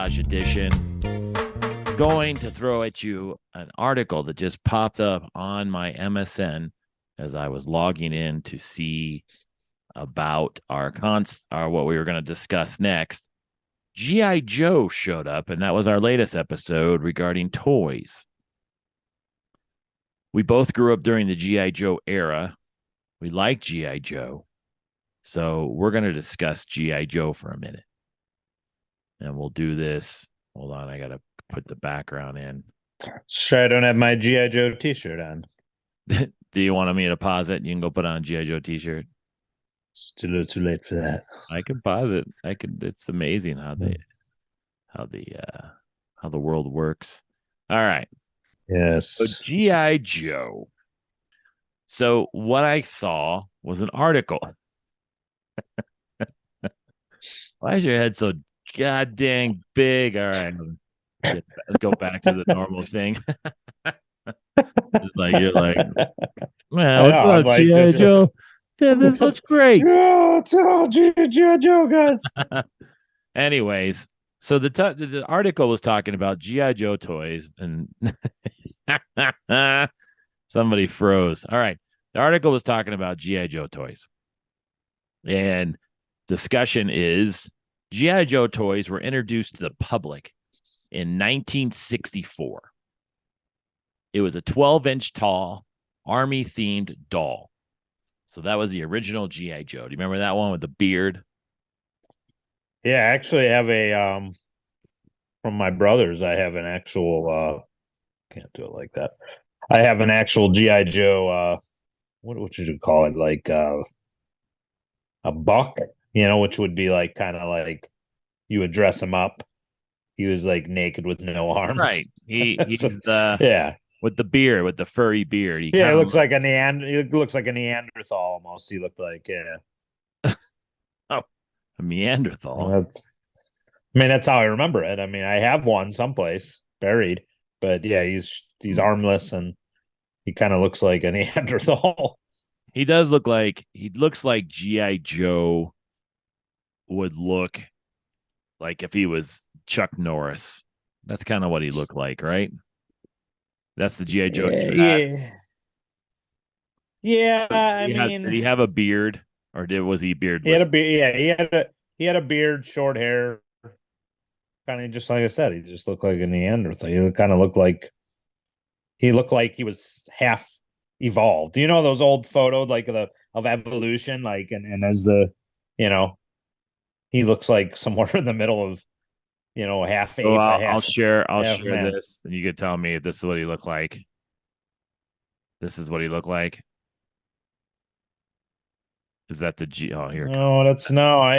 Garage Edition. Going to throw at you an article that just popped up on my MSN as I was logging in to see about our what we were going to discuss next. G.I. Joe showed up, and that was our latest episode regarding toys. We both grew up during the G.I. Joe era. We like G.I. Joe. So we're going to discuss G.I. Joe for a minute. And we'll do this. Hold on, I got to put the background in. Sure, I don't have my G.I. Joe t-shirt on. Do you want me to pause it? You can go put on a G.I. Joe t-shirt. It's too late for that. I can pause it. It's amazing how the world works. All right. Yes. So G.I. Joe. So what I saw was an article. Why is your head so goddamn big? All right. Let's go back to the normal thing. You're like, man, what's up, like G.I. Joe? Yeah, this looks great. Yeah, it's all G.I. Joe, guys. Anyways, so the article was talking about G.I. Joe toys, and somebody froze. All right. The article was talking about G.I. Joe toys. And discussion is G.I. Joe toys were introduced to the public in 1964. It was a 12-inch tall, army-themed doll. So that was the original G.I. Joe. Do you remember that one with the beard? Yeah, I actually have a from my brothers, I have an actual can't do it like that. I have an actual G.I. Joe what should you call it? Like a buck, which would be like kind of like you would dress him up. He was like naked with no arms. Right. He's yeah. With the beard, with the furry beard. He looks like a He looks like a Neanderthal almost. He looked like, yeah. Oh, a Neanderthal. That's how I remember it. I mean, I have one someplace buried, but yeah, he's armless and he kind of looks like a Neanderthal. He looks like G.I. Joe would look like if he was Chuck Norris. That's kind of what he looked like, right? That's the G.I. Joe. Yeah. Did he have a beard, or was he beardless? He had a beard. Yeah, he had a beard, short hair, kind of just like I said. He just looked like a Neanderthal. He kind of looked like he was half evolved. You know those old photos like of evolution, like and as he looks like somewhere in the middle of half ape. I'll share this, and you can tell me if this is what he looked like. This is what he looked like. Is that the G? Oh, here. No. I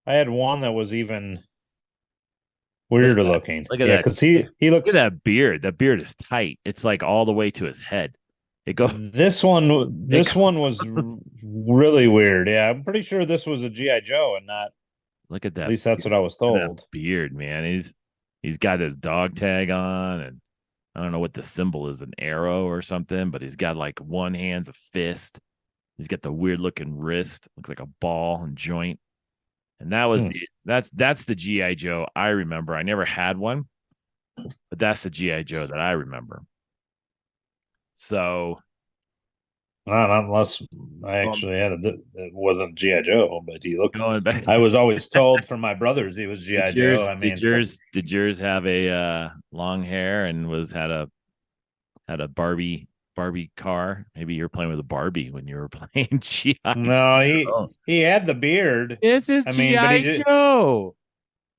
had one that was even weirder looking. Look at that. Because he looks. Look at that beard. That beard is tight. It's like all the way to his head. It goes. This one was really weird. Yeah, I'm pretty sure this was a GI Joe and not. Look at that. At least that's what I was told. Beard, man. He's got his dog tag on, and I don't know what the symbol is, an arrow or something, but he's got like one hand's a fist. He's got the weird looking wrist, looks like a ball and joint. And that was that's the G.I. Joe I remember. I never had one, but that's the G.I. Joe that I remember. So not unless I actually had it wasn't G.I. Joe, but he looked going back. I was always told from my brothers he was G.I. Joe. I mean, did yours have a long hair and had a Barbie car? Maybe you were playing with a Barbie when you were playing G.I. No, he had the beard. This is G.I. Joe.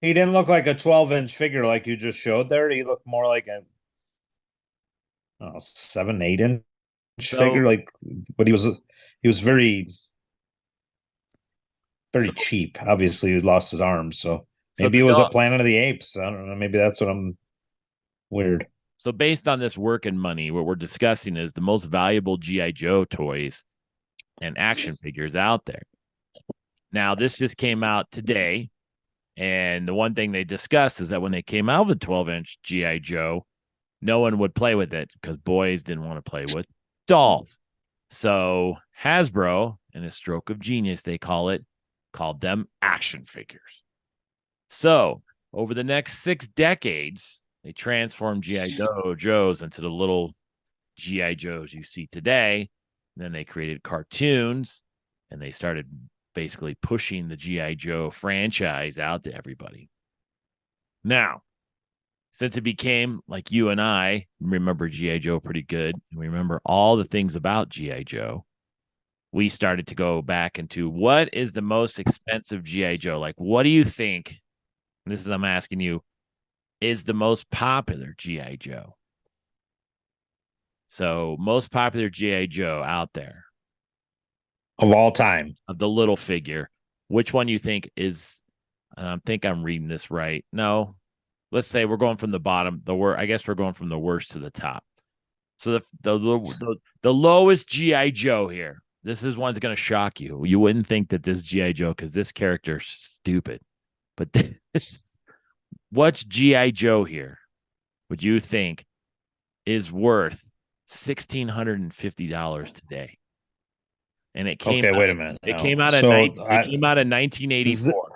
He didn't look like a 12-inch figure like you just showed there. He looked more like a 7-8 inch figure. Like, but he was very cheap. Obviously, he lost his arms, so maybe it was a Planet of the Apes. I don't know. Maybe that's what I'm weird. So based on this work and money, what we're discussing is the most valuable G.I. Joe toys and action figures out there. Now, this just came out today, and the one thing they discussed is that when they came out with the 12-inch G.I. Joe, no one would play with it because boys didn't want to play with dolls. So Hasbro, in a stroke of genius, they called them action figures. So over the next 6 decades, they transformed GI Joes into the little GI Joes you see today. And then they created cartoons, and they started basically pushing the GI Joe franchise out to everybody. Now, since it became like you and I remember GI Joe pretty good, and we remember all the things about GI Joe, we started to go back into what is the most expensive GI Joe? Like, what do you think? And this is I'm asking you, is the most popular GI Joe? So, most popular GI Joe out there of all time. of the little figure, which one you think is? I think I'm reading this right. No, let's say we're going from the bottom. I guess we're going from the worst to the top. So the lowest GI Joe here. This is one's going to shock you. You wouldn't think that this GI Joe, because this character's stupid, but what's GI Joe here? Would you think is worth $1,650 today? And it came. Okay, out, wait a minute. it No. came out So it came out in 1984.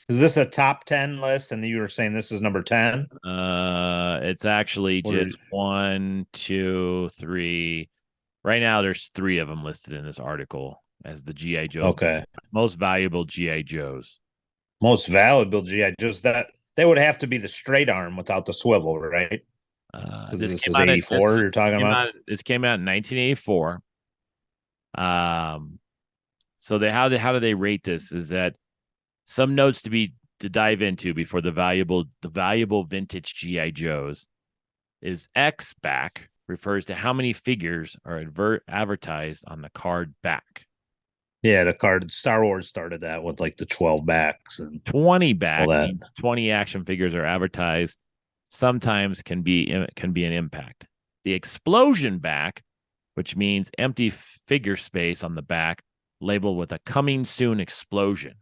Is this a top 10 list? And you were saying this is number 10? It's actually just 1, 2, 3. Right now, there's 3 of them listed in this article as the GI Joes. Okay. Most valuable GI Joes. Most valuable GI Joes. That they would have to be the straight arm without the swivel, right? This is 84 you're talking about? This came out in 1984. So how do they rate this? Is that some notes to dive into before the valuable vintage GI Joes is X back refers to how many figures are advertised on the card back. Yeah, the card Star Wars started that with like the 12 backs and 20 back means 20 action figures are advertised. Sometimes can be an impact. The explosion back, which means empty figure space on the back, labeled with a coming soon explosion.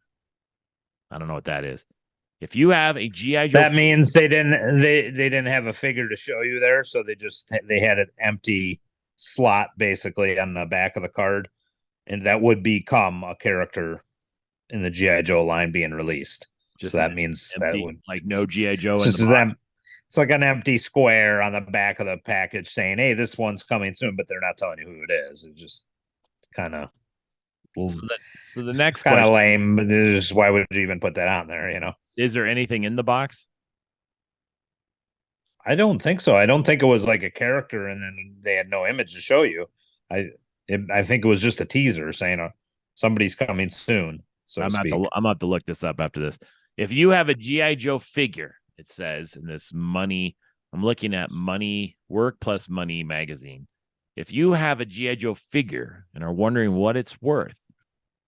I don't know what that is. If you have a GI Joe, that means they didn't have a figure to show you there, so they had an empty slot basically on the back of the card, and that would become a character in the GI Joe line being released. So that means empty, that would like no GI Joe. It's like an empty square on the back of the package saying, "Hey, this one's coming soon," but they're not telling you who it is. It's just kind of so the next kind of lame. But just why would you even put that on there? Is there anything in the box? I don't think so. I don't think it was like a character, and then they had no image to show you. I think it was just a teaser saying somebody's coming soon. So I'm gonna have to look this up after this. If you have a GI Joe figure, it says in this Money. I'm looking at Money Work Plus Money magazine. If you have a GI Joe figure and are wondering what it's worth,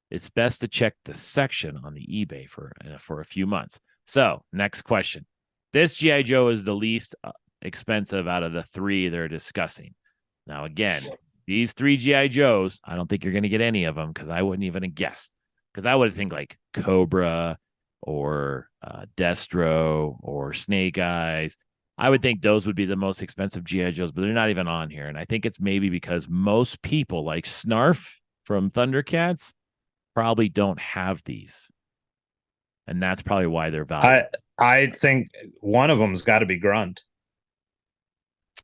it's best to check the section on the eBay for a few months. So, next question. This GI Joe is the least expensive out of the 3 they're discussing. Now, again, these 3 GI Joes, I don't think you're going to get any of them because I wouldn't even have guessed. Because I would think like Cobra or Destro or Snake Eyes. I would think those would be the most expensive GI Joes, but they're not even on here. And I think it's maybe because most people like Snarf from Thundercats probably don't have these. And that's probably why they're valuable. I think one of them's got to be Grunt.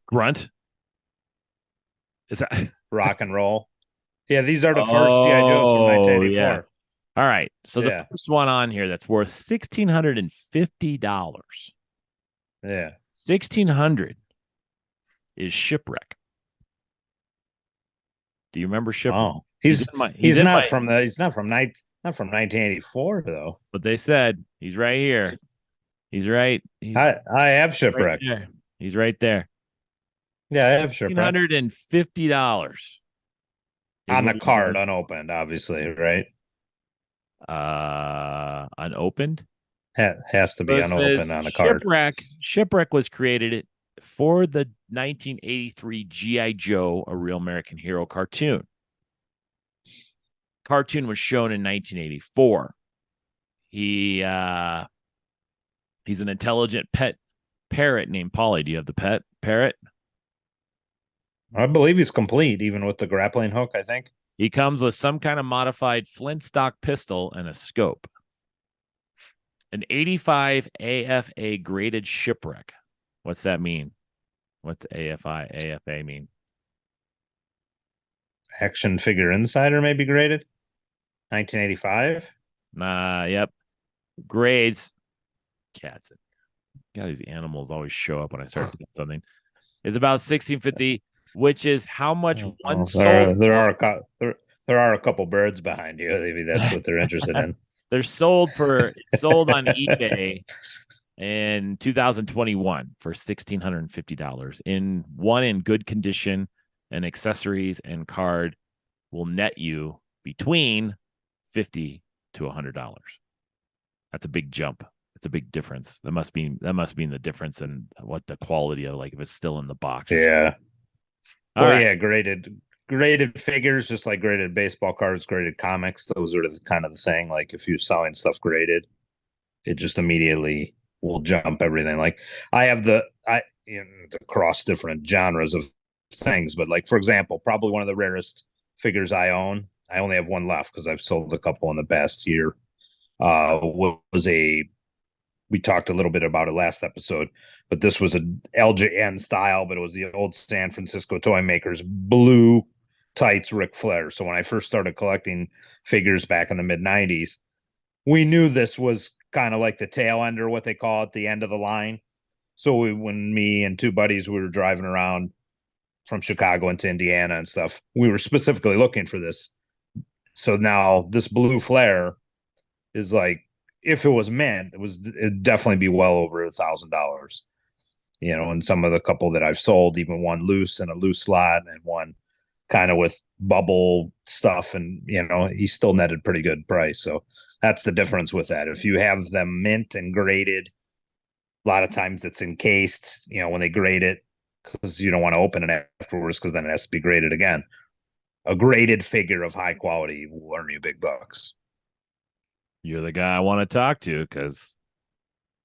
Grunt? Is that Rock and Roll? Yeah, these are the first GI Joes from 1984. Yeah. All right. So the first one on here that's worth $1,650. Yeah. 1,600 is Shipwreck. Do you remember Shipwreck? Oh, he's not from 1984 though. But they said he's right here. He's right. I have Shipwreck. Right he's right there. Yeah, I have Shipwreck. $150 on the card, unopened, obviously, right? Unopened. Has to be unopened on the card. Shipwreck was created for the 1983 GI Joe, A Real American Hero cartoon. Cartoon was shown in 1984. He's an intelligent pet parrot named Polly. Do you have the pet parrot? I believe he's complete, even with the grappling hook, I think. He comes with some kind of modified flint stock pistol and a scope. An 85 AFA graded shipwreck. What's that mean? What's AFA mean? Action Figure Insider maybe graded 1985. Yep. Grades. Cats. God, these animals always show up when I start doing something. It's about 1650, which is how much one Well, sold there are a couple birds behind you. Maybe that's what they're interested in. They're sold on eBay in 2021 for $1,650. In good condition, and accessories and card will net you between $50 to $100. That's a big jump. It's a big difference. That must mean the difference in what the quality of, like, if it's still in the box. Yeah. All right. Yeah, graded figures, just like graded baseball cards, graded comics. Those are kind of the thing. Like if you're selling stuff graded, it just immediately will jump everything. Like across different genres of things, but like for example, probably one of the rarest figures I own. I only have one left because I've sold a couple in the past year. Was a We talked a little bit about it last episode, but this was a LJN style, but it was the old San Francisco toy makers blue tights Ric Flair. So when I first started collecting figures back in the mid 90s, we knew this was kind of like the tail end, or what they call it, the end of the line. So when me and two buddies, we were driving around from Chicago into Indiana and stuff, we were specifically looking for this. So now this blue Flair is like, if it was mint, it'd definitely be well over $1,000. And some of the couple that I've sold, even one loose and a loose slot, and one kind of with bubble stuff, and he still netted pretty good price. So that's the difference with that. If you have them mint and graded, a lot of times it's encased, when they grade it, because you don't want to open it afterwards, because then it has to be graded again. A graded figure of high quality will earn you big bucks. You're the guy I want to talk to, because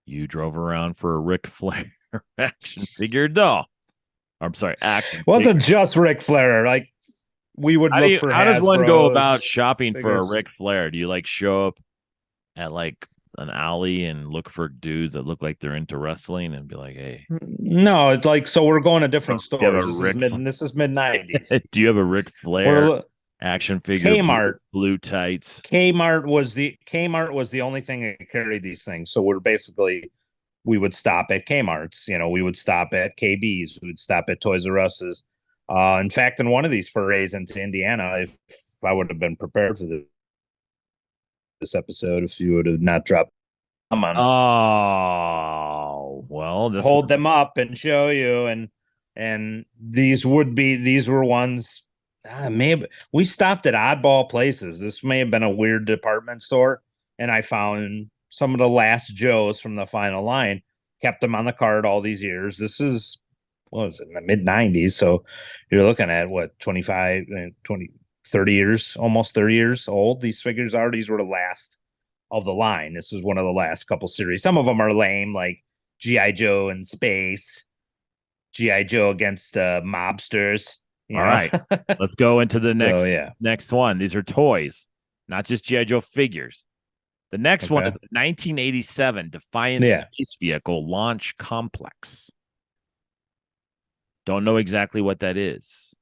you drove around for a Ric Flair action figure doll. I'm sorry, action. Wasn't just Ric Flair. Like, we would look for. How does one go about shopping figures for a Ric Flair? Do you like show up at like an alley and look for dudes that look like they're into wrestling and be like, "Hey"? No, it's like, so we're going to different stores. This is mid 90s. Do you have a Ric Flair action figure? Kmart, blue tights. Kmart was the only thing that carried these things. So we would stop at Kmart's. We would stop at KB's. We would stop at Toys R Us's. In fact, in one of these forays into Indiana, if I would have been prepared for this episode, if you would have not dropped them on. Oh, well, hold them up and show you, and these were ones. Maybe we stopped at oddball places. This may have been a weird department store, and I found some of the last Joes from the final line. Kept them on the card all these years. This is, what was it, in the mid 90s? So you're looking at what, 25, 20, 30 years, almost 30 years old. These figures are. These were the last of the line. This is one of the last couple series. Some of them are lame, like G.I. Joe in space, G.I. Joe against mobsters. All right, let's go into the next one. These are toys, not just G.I. Joe figures. The next one is a 1987 Defiant Space Vehicle Launch Complex. Don't know exactly what that is.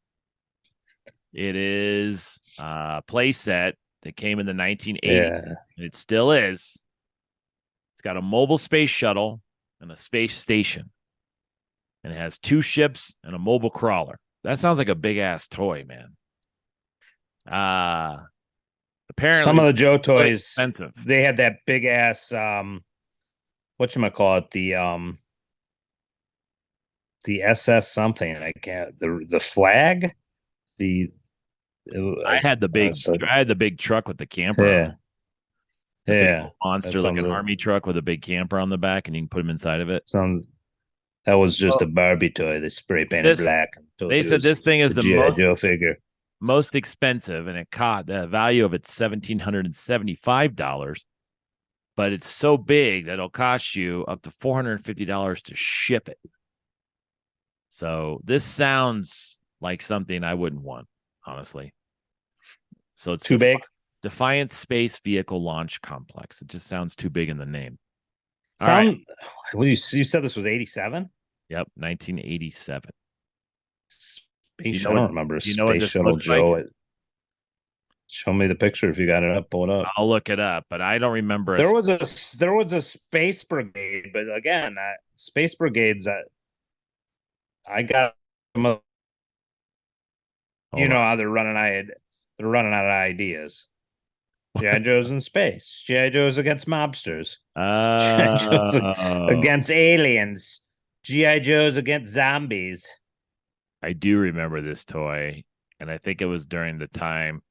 It is a play set that came in the 1980s. And it still is. It's got a mobile space shuttle and a space station. And it has 2 ships and a mobile crawler. That sounds like a big ass toy, man. Apparently some of the Joe toys, expensive. They had that big ass whatchamacallit, the SS something. I can't, the flag. I had the big truck with the camper. Yeah. Monster, like an army truck with a big camper on the back, and you can put them inside of it. That was just a Barbie toy. They spray painted black. They said this thing is the G.I. Joe figure. Most expensive, and it caught the value of it $1,775, but it's so big that it'll cost you up to $450 to ship it. So this sounds like something I wouldn't want, honestly. So it's too big. Defiant Space Vehicle Launch Complex. It just sounds too big in the name. All right. Sound. What you said this was 87? Yep. 1987. Do you Space. know I what? don't remember Do you know what Space this Shuttle looks like? Joe. Show me the picture if you got it up. Pull it up. I'll look it up, but I don't remember There was a Space Brigade, but again, Space Brigades. I got them. Hold You on. know how they're running out of ideas. GI Joe's in space. GI Joe's against mobsters. GI Joe's Oh, against aliens. GI Joe's against zombies. I do remember this toy, and I think it was during the time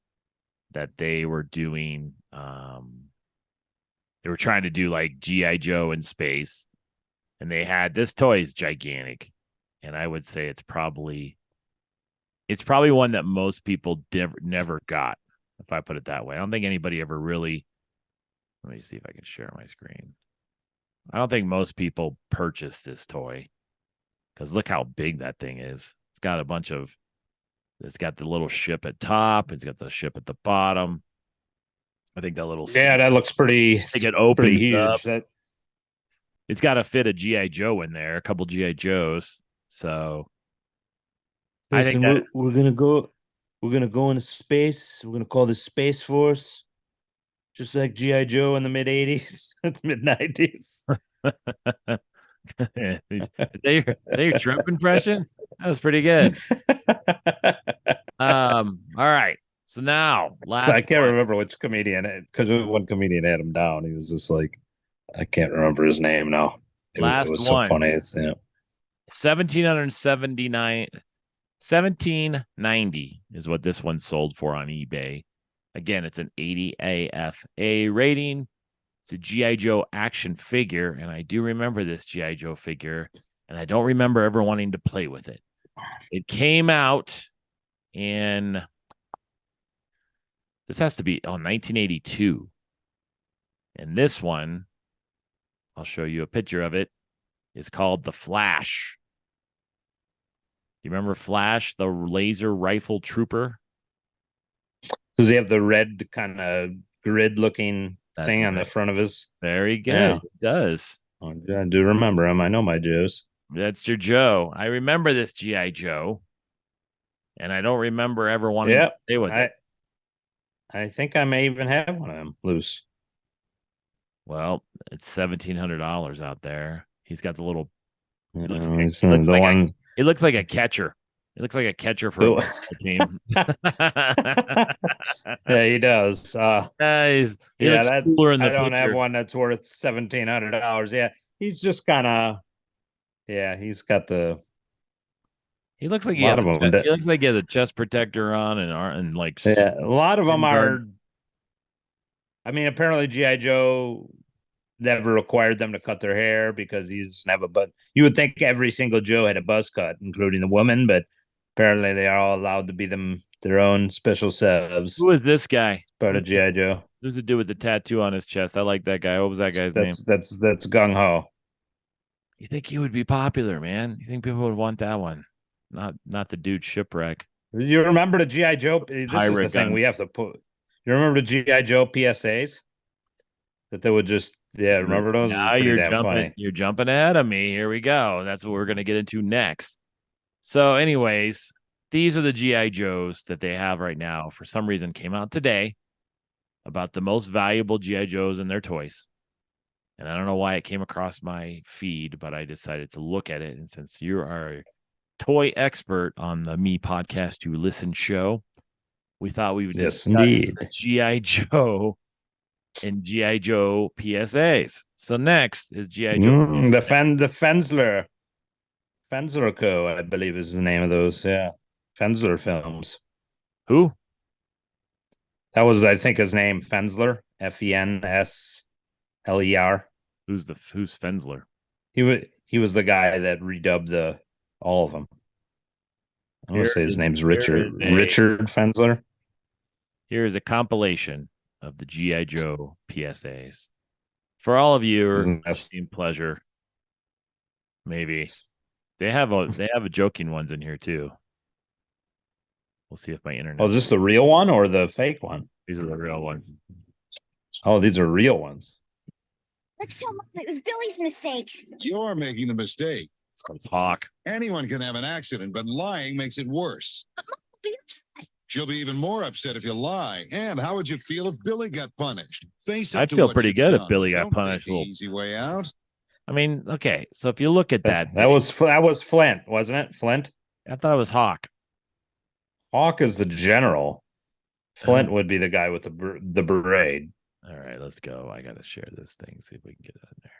that they were doing they were trying to do like GI Joe in space, and they had this toy is gigantic, and I would say it's probably one that most people never got, if I put it that way. I don't think anybody ever really. Let me see if I can share my screen. I don't think most people purchased this toy because look how big that thing is. It's got a bunch of. It's got the little ship at top. It's got the ship at the bottom. I think that little. Yeah, that looks pretty I think it pretty opens up. huge. That It's got to fit a GI Joe in there, a couple GI Joes. So I think listen, that we're gonna go into space. We're gonna call this Space Force, just like GI Joe in the mid 80s, mid 90s. is that your Trump impression? That was pretty good. All right. So now So last I can't one. remember which comedian, because one comedian had him down. He was just like, I can't remember his name now. It Last was so one. funny. It's 1779 1790 is what this one sold for on eBay. Again, it's an 80 AFA rating. It's a GI Joe action figure, and I do remember this GI Joe figure, and I don't remember ever wanting to play with it. It came out in this has to be 1982, and this one I'll show you a picture of it. Is called the Flash. You remember Flash, the laser rifle trooper? Does he have the red kind of grid looking That's thing on the right. front of his? Very good. Yeah, It does. I do remember him. I know my Joes. That's your Joe. I remember this GI Joe, and I don't remember ever wanting to Yep. play with I it. I think I may even have one of them loose. Well, it's $1,700 out there. He's got the little. You He looks know, like he's he looks the like a one. he looks like a catcher. He looks like a catcher for a The, baseball team. yeah, he does. He Yeah, looks that cooler in the I don't have picture. one that's worth $1,700. Yeah, he's just kind of. Yeah, he's got the He looks like a lot of them. he looks like he has a chest protector on and like Yeah, a lot of them shin guard. are. I mean, apparently GI Joe never required them to cut their hair because he doesn't have a butt. You would think every single Joe had a buzz cut, including the woman, but apparently they are all allowed to be their own special selves. Who is this guy? Part of GI Joe. Who's the dude with the tattoo on his chest? I like that guy. What was that guy's name? That's Gung Ho. You think he would be popular, man? You think people would want that one? Not the dude shipwreck. You remember the GI Joe? This is the Pirate thing gun. we have to put. You remember the GI Joe PSAs that they would just remember those? It was Now pretty damn funny. you're jumping ahead of me. Here we go. That's what we're gonna get into next. So, anyways, these are the GI Joes that they have right now. For some reason, came out today about the most valuable GI Joes and their toys. And I don't know why it came across my feed, but I decided to look at it. And since you are a toy expert on the Me Podcast You Listen show, we thought we would Yes, discuss indeed. the GI Joe and GI Joe PSAs. So next is GI Joe. The Fensler Co. I believe is the name of those. Yeah, Fensler films. Who? That was, I think, his name. Fensler. Fensler. Who's Fensler? He was the guy that redubbed all of them. I want to say his name's Richard Fensler. Here is a compilation of the GI Joe PSAs for all of you. Team pleasure. Maybe they have a joking ones in here too. We'll see if my internet. Oh, is this the real one or the fake one? These are the real ones. Oh, these are real ones. Let's tell Mom it was Billy's mistake. You're making the mistake. It's Hawk. Anyone can have an accident, but lying makes it worse. But Mom will be upset. She'll be even more upset if you lie. And how would you feel if Billy got punished? Face up I'd to feel what pretty you've good if done. Billy got Don't take punished. the Well, easy way out. I mean, okay. So if you look at that, That was Flint, wasn't it? Flint. I thought it was Hawk. Hawk is the general. Flint would be the guy with the beret. All right, let's go. I got to share this thing. See if we can get it in there.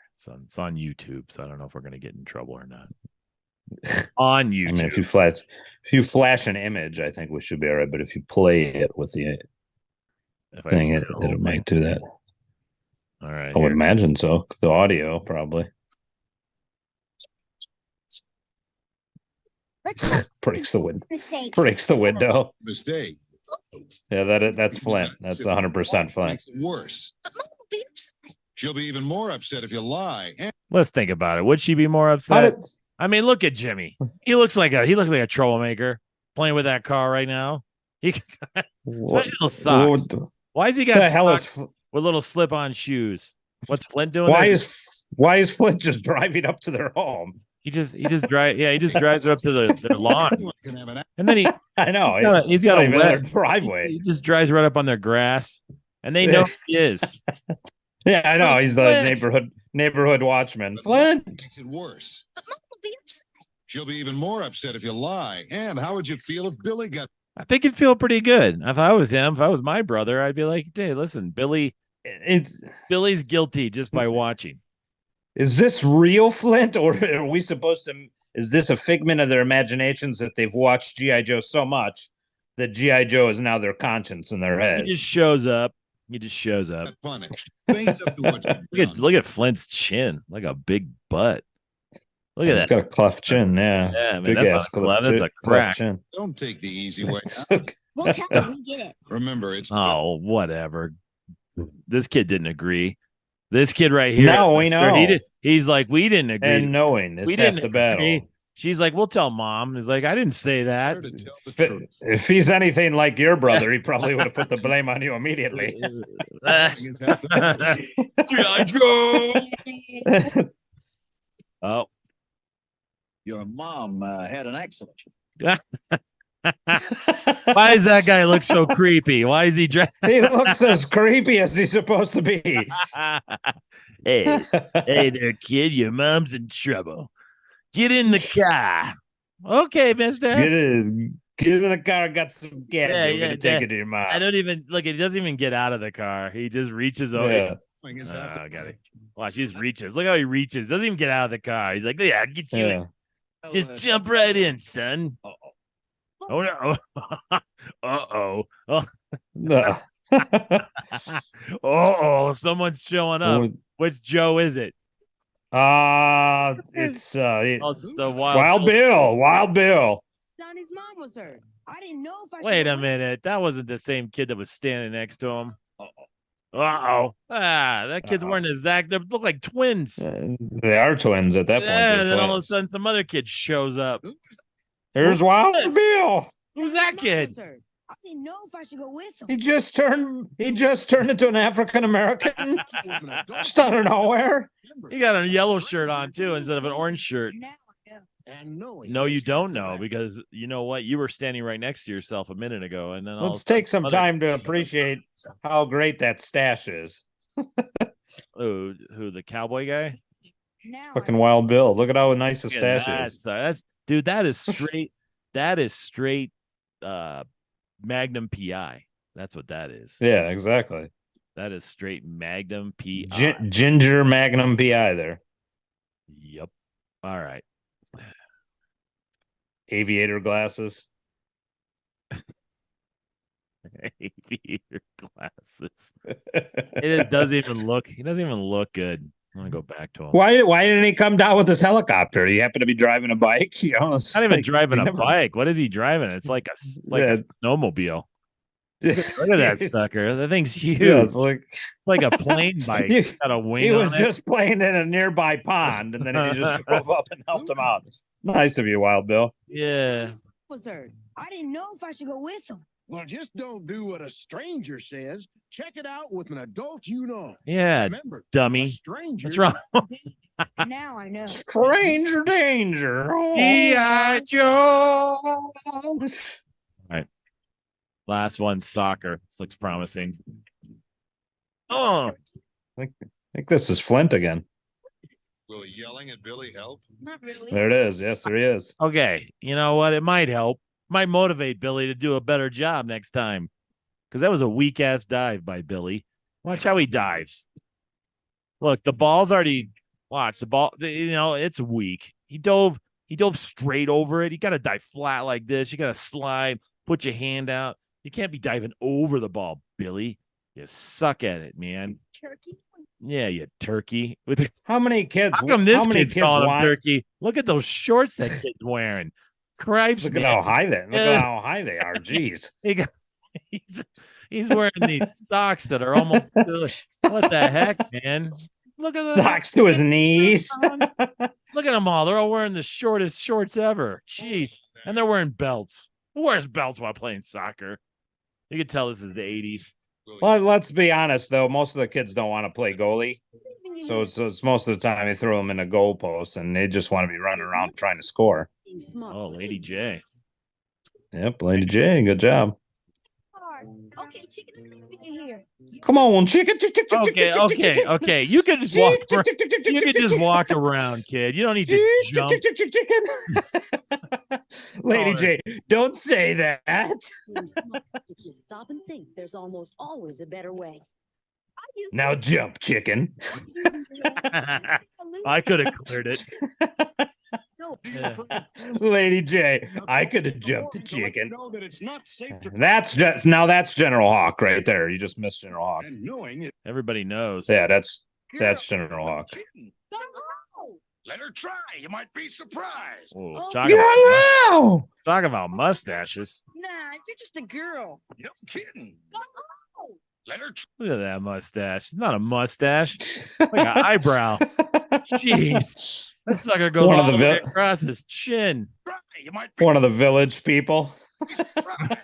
It's on YouTube, so I don't know if we're going to get in trouble or not. On YouTube. I mean, if you flash an image, I think we should be all right. But if you play it with the thing, it might do that. All right. I would imagine so. The audio, probably. Let's breaks the window. mistake. Breaks the window. Mistake. Yeah, that's Flint. That's 100% Flint. Makes it worse. But Mom will be upset. She'll be even more upset if you lie. And Let's think about it. Would she be more upset? I mean, look at Jimmy. He looks like a troublemaker playing with that car right now. He What little socks. Why has he got the hell is socks with little slip-on shoes? What's Flint doing? why there? why is Flint just driving up to their home? He just drives her up to their lawn, anyone can have an and then I know he's got a not even their wet driveway. He just drives right up on their grass, and they know who he is. Yeah, I know. He's the Flint. neighborhood watchman. Flint. makes it worse. But Mom will be upset. She'll be even more upset if you lie. And how would you feel if Billy got I think it'd feel pretty good if I was him. If I was my brother, I'd be like, "Hey, listen, Billy's guilty just by watching." Is this real, Flint, or are we supposed to? Is this a figment of their imaginations that they've watched GI Joe so much that GI Joe is now their conscience in their head? He just shows up. He just shows up. punished? Face up to what you've done. Look at Flint's chin, like a big butt. Look at He's that. got a cleft chin. Yeah, Yeah, man, big that's ass not a cleft, that's a crack. chin. Don't take the easy way out. We'll tell her we get it. Remember, it's Oh, whatever. This kid didn't agree. This kid right here. No, we know. He's like, we didn't agree. And knowing is we half didn't the battle. agree. She's like, we'll tell Mom. He's like, I didn't say that. better to tell the truth. If he's anything like your brother, he probably would have put the blame on you immediately. Oh, Your mom had an accident. why does that guy look so creepy? Why is he dressed? He looks as creepy as he's supposed to be. Hey there, kid. Your mom's in trouble. Get in the car. Okay, mister. Get in the car, got some gas. Yeah, You're gonna take it to your mom. I don't even look. He doesn't even get out of the car. He just reaches over. Yeah. I got it. Watch, he just reaches. Look how he reaches. Doesn't even get out of the car. He's like, yeah, get you in. Yeah. Just jump right in, son. Oh no. Uh-oh. Oh. No. Uh-oh. Someone's showing up. Which Joe is it? It's Oh, it's the Wild Bill. Wild Bill. Son, his mom was hurt. I didn't know if I should. Wait a minute. That wasn't the same kid that was standing next to him. Uh-oh. That kid's wearing his exact. They look like twins. They are twins at that point. Yeah, They're and then all of a twins. sudden some other kid shows up. Here's Wild this? Bill. Who's His that mom kid? was hurt. I didn't know if I should go with him. He just turned into an African American just out of nowhere. He got a yellow shirt on too instead of an orange shirt. Now I know. And knowing No, you don't know because you know what? You were standing right next to yourself a minute ago, and then all of a Let's sudden take some other- time to appreciate how great that stash is. Oh, who the cowboy guy? Now I Fucking know. Wild Bill. Look at how nice the Look at stash that is. stuff. That's dude. That is straight. That is straight. Magnum PI. That's what that is. Yeah, exactly. That is straight Magnum PI. Ginger Magnum PI there. Yep. All right. Aviator glasses. Aviator glasses. It doesn't even look. He doesn't even look good. I'm gonna go back to him. Why didn't he come down with his helicopter? He happened to be driving a bike. You know, Not even driving a bike. What is he driving? It's like a snowmobile. Look at that sucker. That thing's huge. Yeah, It's like a plane bike. He- It's got a wing He was on it. just playing in a nearby pond, and then he just drove up and helped him out. Nice of you, Wild Bill. Yeah. Was hurt. I didn't know if I should go with him. Well, just don't do what a stranger says. Check it out with an adult you know. Yeah, Remember, dummy. a stranger. What's wrong? Now I know. Stranger danger. G.I. Joe. All right. Last one, soccer. This looks promising. Oh, I think this is Flint again. Will yelling at Billy help? Not really. There it is. Yes, there he is. okay. You know what? It might help. Might motivate Billy to do a better job next time. Because that was a weak ass dive by Billy. Watch how he dives. Look, the ball's already. Watch the ball. It's weak. He dove straight over it. You got to dive flat like this. You got to slide. Put your hand out. You can't be diving over the ball, Billy. You suck at it, man. Turkey. Yeah, you turkey. With How many kids? how come this how many kid's kids calling him want? turkey? Look at those shorts that kid's wearing. Cripes, Look man. at how high they. Look Yeah. at how high they are. Jeez. He got- he's wearing these socks that are almost. What the heck, man? Look at the Socks to his knees. Look at them all. They're all wearing the shortest shorts ever. Jeez. And they're wearing belts. Who wears belts while playing soccer? You can tell this is the 80s. Well, let's be honest though. Most of the kids don't want to play goalie, so it's most of the time they throw them in a goal post, and they just want to be running around trying to score. Oh, Lady J. Yep, Lady J, good job. Okay, chicken and gravy in here. Come on, chicken. Okay. You can just walk. You can just walk around, kid. You don't need to jump. Lady Oh, J, don't say that. If you stop and think, there's almost always a better way. Now jump, chicken. I could have cleared it. No. Yeah. Lady J, I could have jumped the chicken. Know that it's not safe to That's General Hawk right there. You just missed General Hawk. and knowing it. Everybody knows. Yeah, that's General Hawk. Let her try. You might be surprised. Oh, Hello. talk about mustaches. Nah, you're just a girl. No kidding. Let her try. Look at that mustache. It's not a mustache. Like an eyebrow. Jeez. That sucker goes One all of the the way vil- across his chin. You might be One of the village people. surprised.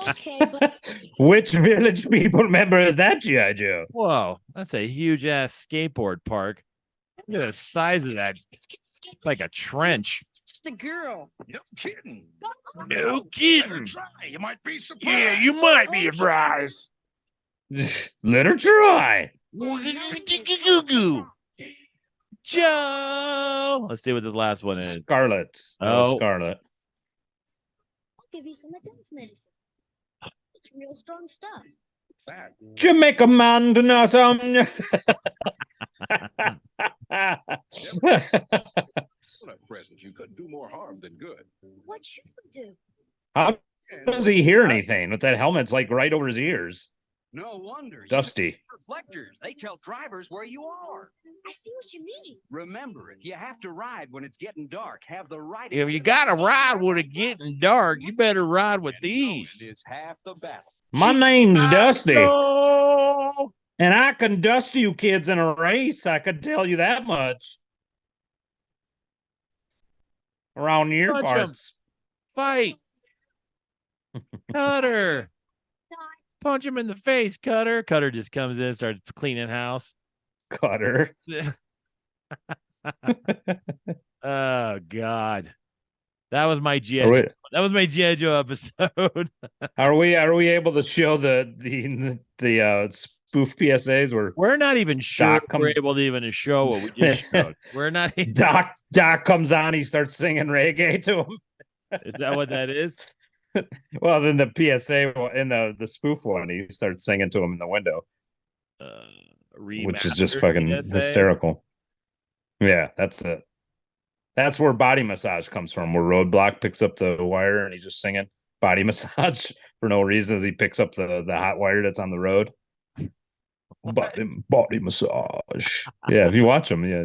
Okay, but Which village people member is that, G.I. Joe? Whoa, that's a huge ass skateboard park. Look at the size of that. It's like a trench. just a girl. No kidding. No Let her kidding. try. You might be surprised. Yeah, you might be surprised. Let her try. Joe. Let's see what this last one is. Scarlet. Oh. Scarlet. I'll give you some attendance medicine. It's real strong stuff. That. Jamaica man to know some. What a present. You could do more harm than good. What should we do? How does he hear anything with that helmet's like right over his ears? No wonder. Dusty. Reflectors. They tell drivers where you are. I see what you mean. Remember, if you have to ride when it's getting dark, have the right. If you got to ride when it's getting dark, you better ride with these. Is half the battle. My name's Dusty, Oh, and I can dust you kids in a race. I could tell you that much. Around your Punch 'em. parts. fight. Cutter. Punch him in the face, Cutter. Cutter just comes in, starts cleaning house. Cutter. Oh God. That was my Are GI. we, That was my GI Joe episode. are we able to show the spoof PSAs where We're not even sure Doc we're comes- able to even show what we just showed. We're not. Is Doc comes on, he starts singing reggae to him. that what that is? Well, then the PSA in the spoof one, he starts singing to him in the window, which is just Remastered fucking PSA? hysterical. Yeah, that's it. That's where body massage comes from, where Roadblock picks up the wire and he's just singing body massage for no reason as he picks up the hot wire that's on the road. Body massage. Yeah, if you watch them, yeah,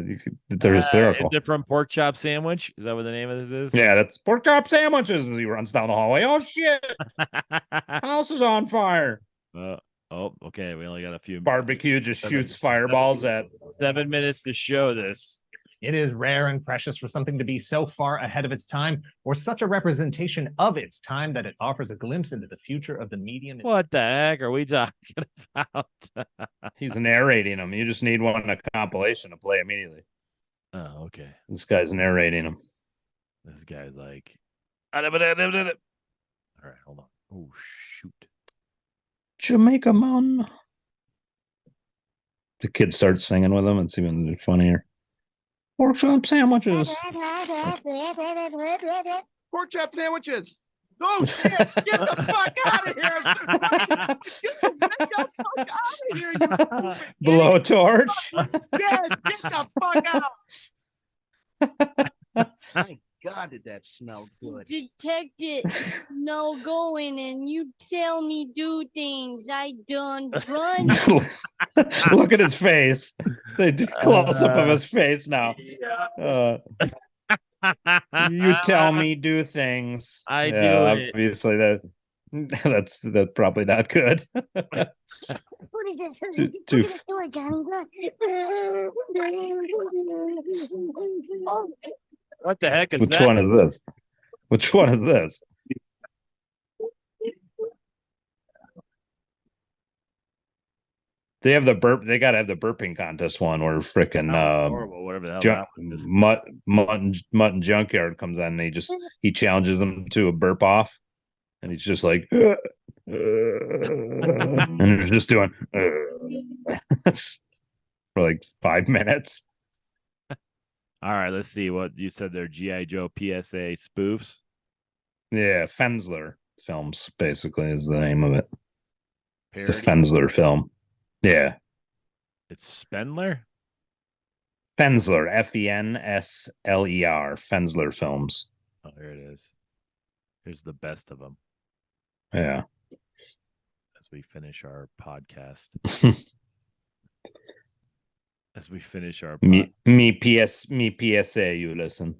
they're hysterical. Is it from Pork Chop Sandwich? Is that what the name of this is? Yeah, that's pork chop sandwiches as he runs down the hallway. Oh shit! House is on fire. Oh, okay. We only got a few. Barbecue just shoots fireballs at 7 minutes to show this. It is rare and precious for something to be so far ahead of its time, or such a representation of its time that it offers a glimpse into the future of the medium. What the heck are we talking about? He's narrating them. You just need one in a compilation to play immediately. Oh, okay. This guy's narrating them. This guy's like, all right, hold on. Oh, shoot. Jamaica man. The kid starts singing with him. It's even funnier. Pork chop sandwiches. Pork chop sandwiches. Oh shit! Get the fuck out of here! Get the fuck out of here! You Blowtorch. dead! Get the fuck out! My God, did that smell good? Detective, no going and you tell me do things. I done run. Look at his face. They did close up of his face now. You tell me do things. I do it. Obviously that's probably not good. What is this? Too- Open too the door, Johnny. Oh, What the heck is Which that? one is this? Which one is this? They have the burp. They got to have the burping contest one where freaking horrible, whatever the hell that one is. mutton junkyard comes on and he challenges them to a burp off, and he's just like, and he's just doing that's for like 5 minutes. All right, let's see what you said there. G.I. Joe PSA spoofs. Yeah, Fensler films basically is the name of it. It's the Parody? Fensler film. Yeah. It's Spendler. Fensler, Fensler, Fensler films. Oh, here it is. Here's the best of them Yeah. as we finish our podcast. As we finish our me PSA, you listen.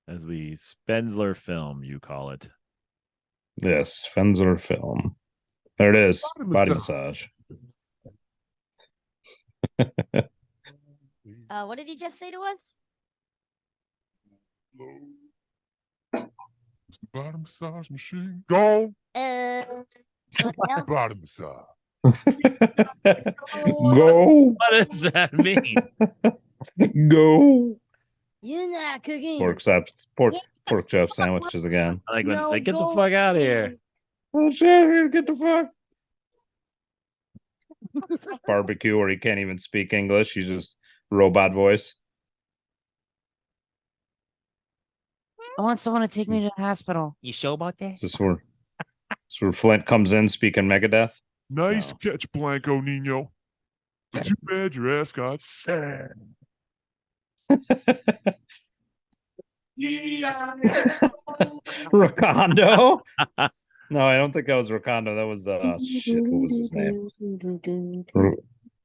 as we Spensler film, you call it. Yes, Fensler film. There it is. Body massage. what did he just say to us? Body massage machine. Go. What the hell? Body massage. Go. What does that mean? Go. You're not cooking. Pork chop sandwiches again. I like when it's No, like, get the go fuck out of here. Oh shit, get the fuck. Barbecue where he can't even speak English. He's just robot voice. I want someone to take me to the hospital. You sure about that? Is this where Flint comes in speaking Megadeth? Nice No. catch, Blanco Nino. But too bad your ass got sad. Rakondo? No, I don't think that was Rakondo. That was shit. What was his name?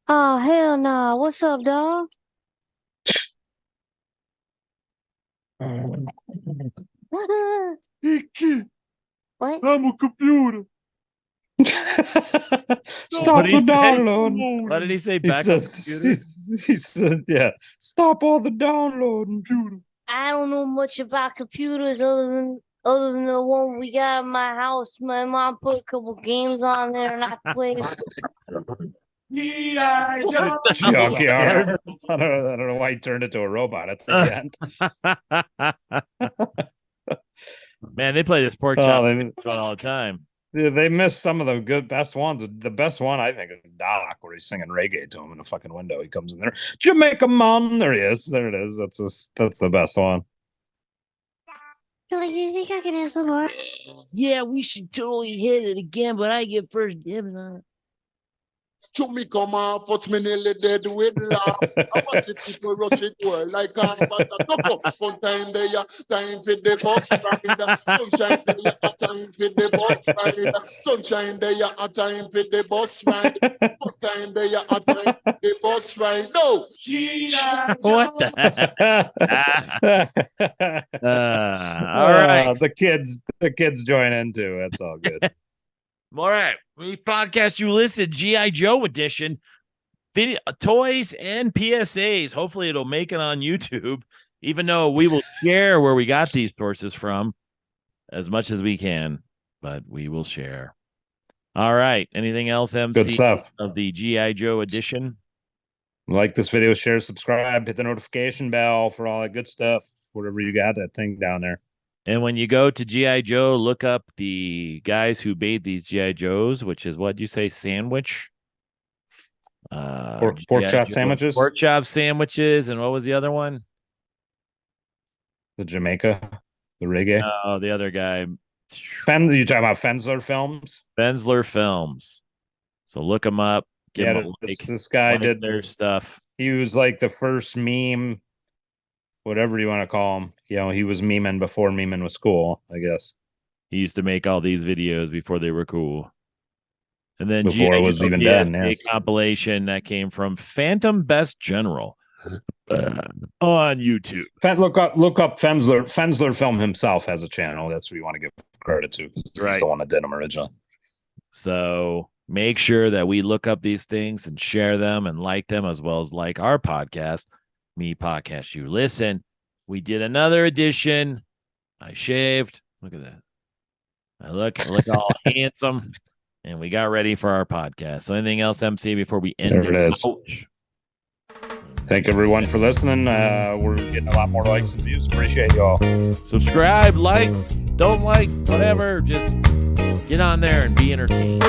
Oh hell no! What's up, dog? Hey, kid, What? I'm a computer. Stop did he the say? download. What did he say He back on the says, computer? he said, yeah, stop all the downloading. I don't know much about computers other than the one we got in my house. My mom put a couple games on there and I played. Junkyard. I don't know why he turned into a robot at the end. Man, they play this pork Oh, chop they- all the time. Yeah, they missed some of the best ones. The best one, I think, is Doc, where he's singing reggae to him in a fucking window. He comes in there, Jamaica man. There he is. There it is. That's the best one. You think I can have some more? Yeah, we should totally hit it again, but I get first dibs on it. Jamaica man, first me nearly dead with laugh. I watch it people rush it well like a fun time there, time for the bus ride. Sunshine there, a time for the bus ride. Sunshine there, a time for the bus ride. Fun time there, a time for the bus ride. No. What the heck? All right. The kids join in too. That's all good. All right. We podcast you listen, G.I. Joe edition. video toys and PSAs. Hopefully it'll make it on YouTube, even though we will share where we got these sources from as much as we can, but we will share. All right. Anything else, MC? Good stuff. Of the G.I. Joe edition? Like this video, share, subscribe, hit the notification bell for all that good stuff. Whatever you got that thing down there. And when you go to G.I. Joe, look up the guys who made these G.I. Joes, which is what you say, sandwich? Pork G.I. chop Joe sandwiches. Pork chop sandwiches. And what was the other one? The Jamaica, the reggae. Oh, the other guy. You talking about Fensler Films? Fensler Films. So look them up. Give Yeah, them a like, this guy like did their stuff. He was like the first meme, whatever you want to call him. You know, he was memeing before memeing was cool, I guess. He used to make all these videos before they were cool. And then Before it was even done, yes. Compilation that came from Phantom Best General on YouTube. Look up Fensler. Fensler Film himself has a channel. That's what you want to give credit to, because he's the one that did them originally. So make sure that we look up these things and share them and like them, as well as like our podcast, Me Podcast You Listen. We did another edition. I shaved. Look at that. I look all handsome, and we got ready for our podcast. So anything else, MC, before we end? There it is. Ouch. Thank everyone for listening. We're getting a lot more likes and views. Appreciate y'all. Subscribe, like, don't like, whatever. Just get on there and be entertained.